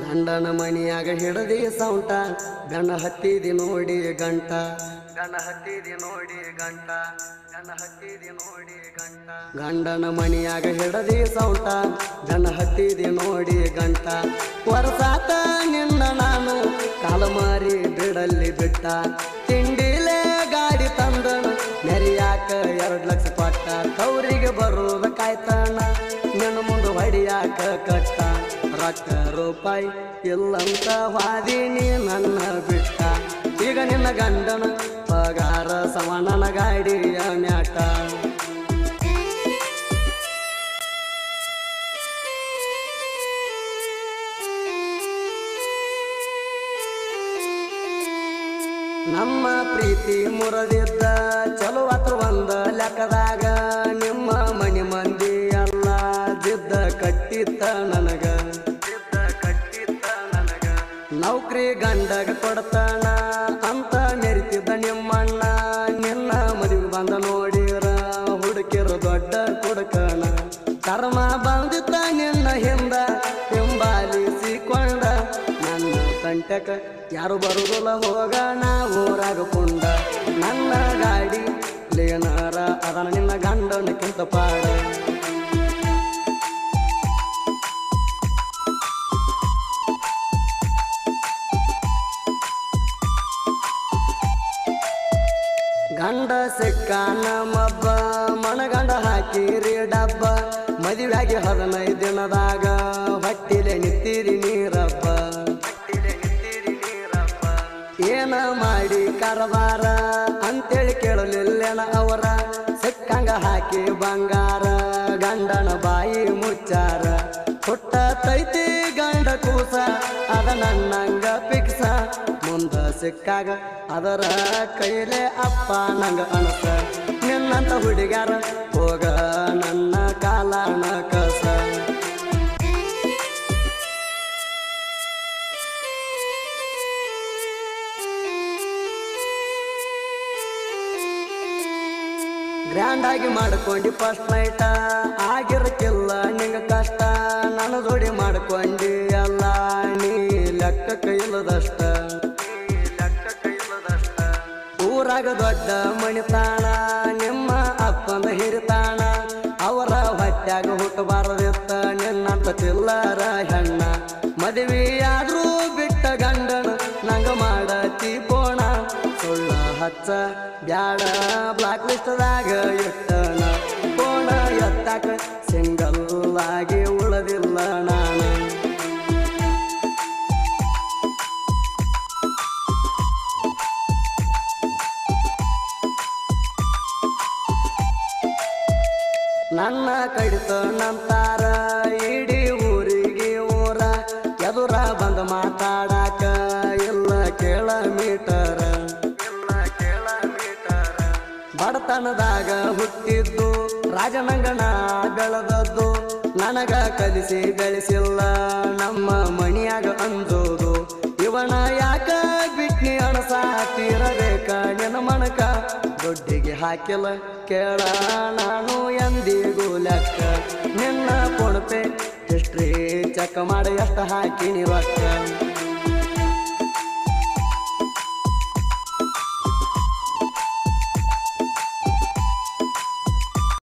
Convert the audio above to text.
ಗಂಡನ ಮನಿಯಾಗ ಹಿಡದಿ ಸೌಂಟ ಗಣ ಹತ್ತಿದಿ ನೋಡಿ ಗಂಟ ಗಂಡನ ಮನಿಯಾಗ ಹಿಡದಿ ಸೌಂಟ ಗಣ ಹತ್ತಿದಿ ನೋಡಿ ಗಂಟ ವರ್ಷಾತ ನಿನ್ನ ನಾನು ಕಾಲಮಾರಿ ಬಿಡಲ್ಲಿ ಬಿಟ್ಟ ತಿಂಡಿಲೇ ಗಾಡಿ ತಂದನು ನೆರಿಯಾಕ 2 ಲಕ್ಷ ಪಟ್ಟ ತವರಿಗೆ ಬರುವುದ ಕಾಯ್ತಾನ ನಿನ್ನ ಮುಂದೆ ಹೊಡಿಯಾಕ ಕಟ್ಟ ರೊಕ್ಕ ರೂಪಾಯಿ ಇಲ್ಲಂತ ವಾದಿನಿ ನನ್ನ ಬಿಟ್ಟ ಈಗ ನಿನ್ನ ಗಂಡನ ಪಗಾರ ಸವಣನ ಗಾಡಿಯ ಮ್ಯಾಟ ನಮ್ಮ ಪ್ರೀತಿ ಮುರದಿದ್ದ ಚಲೋ ಹತ್ರ ಒಂದ ಲೆಕ್ಕದಾಗ ನಿಮ್ಮ ಮನಿ ಮಂದಿ ಎಲ್ಲ ಜಿದ್ದ ಕಟ್ಟಿತ್ತ ನನಗ ನೌಕರಿ ಗಂಡಗ ಕೊಡ್ತಾನ ಅಂತ ಮೆರಿತಿದ್ದ ನಿಮ್ಮಣ್ಣ ನಿನ್ನ ಮದುವೆ ಬಂದ ನೋಡಿರ ಹುಡುಕಿರ ದೊಡ್ಡ ಕುಡುಕಣ ಕರ್ಮ ಬಂದಿತ್ತ ನಿನ್ನ ಹಿಂದ ಹಿಂಬಾಲಿಸಿಕೊಂಡ ನನ್ನ ಕಂಟಕ ಯಾರು ಬರುದಿಲ್ಲ ಹೋಗೋಣ ಊರಾಗ ಕುಂಡ ನನ್ನ ಗಾಡಿ ಲೇನರ ಅದನ್ನ ನಿನ್ನ ಗಂಡನಕ್ಕಿಂತ ಪಾಡ ಗಂಡ ಸಿಕ್ಕಾನ ಮಬ್ಬ ಮಣಗಂಡ ಹಾಕಿರಿ ಡಬ್ಬ ಮದುವೆಯಾಗಿ 15 ದಿನದಾಗ ಹೊಟ್ಟಿಲೆ ನಿಂತಿರಿ ನೀರಬ್ಬ ಏನ ಮಾಡಿ ಕರವಾರ ಅಂತೇಳಿ ಕೇಳಲಿಲ್ಲೇನ ಅವರ ಸಿಕ್ಕಂಗ ಹಾಕಿ ಬಂಗಾರ ಗಂಡನ ಬಾಯಿ ಮುಚ್ಚಾರ ಹುಟ್ಟ ತೈತಿ ಗಂಡ ಕೂಸ ಅದ ನನ್ನಂಗ ಪಿಕ್ಸ ಮುಂದ ಸಿಕ್ಕಾಗ ಅದರ ಕೈಲೆ ಅಪ್ಪ ನಂಗ ಅನಸ ನಿನ್ನಂತ ಹುಡುಗ್ಯಾರ ಹೋಗ ನನ್ನ ಕಾಲನ ಕಸ ಗ್ರ್ಯಾಂಡ್ ಆಗಿ ಮಾಡ್ಕೊಂಡಿ ಫಸ್ಟ್ ನೈಟ ಆಗಿರಕ್ಕಿಲ್ಲ ನಿಂಗ ಕಷ್ಟ ನನ್ನ ಜೋಡಿ ಮಾಡ್ಕೊಂಡಿ ಅಲ್ಲ ನೀ ಲೆಕ್ಕಕ್ಕೆ ಇಲ್ಲದಷ್ಟ ಊರಾಗ ದೊಡ್ಡ ಮಣಿತಾಣ ನಿಮ್ಮ ಅಪ್ಪಂದ ಹಿರಿತಾಣ ಅವರ ಹೊಟ್ಯಾಗ ಹುಟ್ಟಬಾರದಿತ್ತ ನಿನ್ನಂತ ಚಿಲ್ಲರ ಹೆಣ್ಣ ಮದುವೆಯಾದ್ರೂ ಬಿಟ್ಟ ಗಂಡನ ನಂಗ ಮಾಡತಿ ಪೋಣ ಸುಳ್ಳ ಹಚ್ಚ ಬ್ಯಾಡ ಬ್ಲಾಕ್ ಲಿಸ್ಟ್ದಾಗ ಇಟ್ಟಣ ಪೋಣ ಎತ್ತಾಕ ಸಿಂಗಲ್ ಆಗಿ ಉಳದಿಲ್ಲ ನಾನು ನನ್ನ ಕಡಿತ ನಂತಾರ ಇಡೀ ಊರಿಗೆ ಊರ ಎದುರ ಬಂದು ಮಾತಾಡಾಕ ಇಲ್ಲ ಕೇಳ ಮೀಟರ ಬಡತನದಾಗ ಹುಟ್ಟಿದ್ದು ರಾಜನಂಗನ ಬೆಳೆದದ್ದು ನನಗ ಕಲಿಸಿ ಬೆಳೆಸಿಲ್ಲ ನಮ್ಮ ಮಣಿಯಾಗ ಅಂದೋದು ಇವನ ಯಾಕ ಬಿಟ್ನಿ ಅಣಸಾತಿರಬೇಕ ನಿನ್ನ ಮನಕ ದೊಡ್ಡಿಗೆ ಹಾಕಿಲ್ಲ ಕೇಳ ನಾನು ಎಂದಿಗೂ ಲೆಕ್ಕ ನಿನ್ನ ಫೋನ್ ಪೇ ಹಿಸ್ಟ್ರಿ ಚೆಕ್ ಮಾಡಿ ಎಷ್ಟು ಹಾಕಿನಿ ರೊಕ್ಕ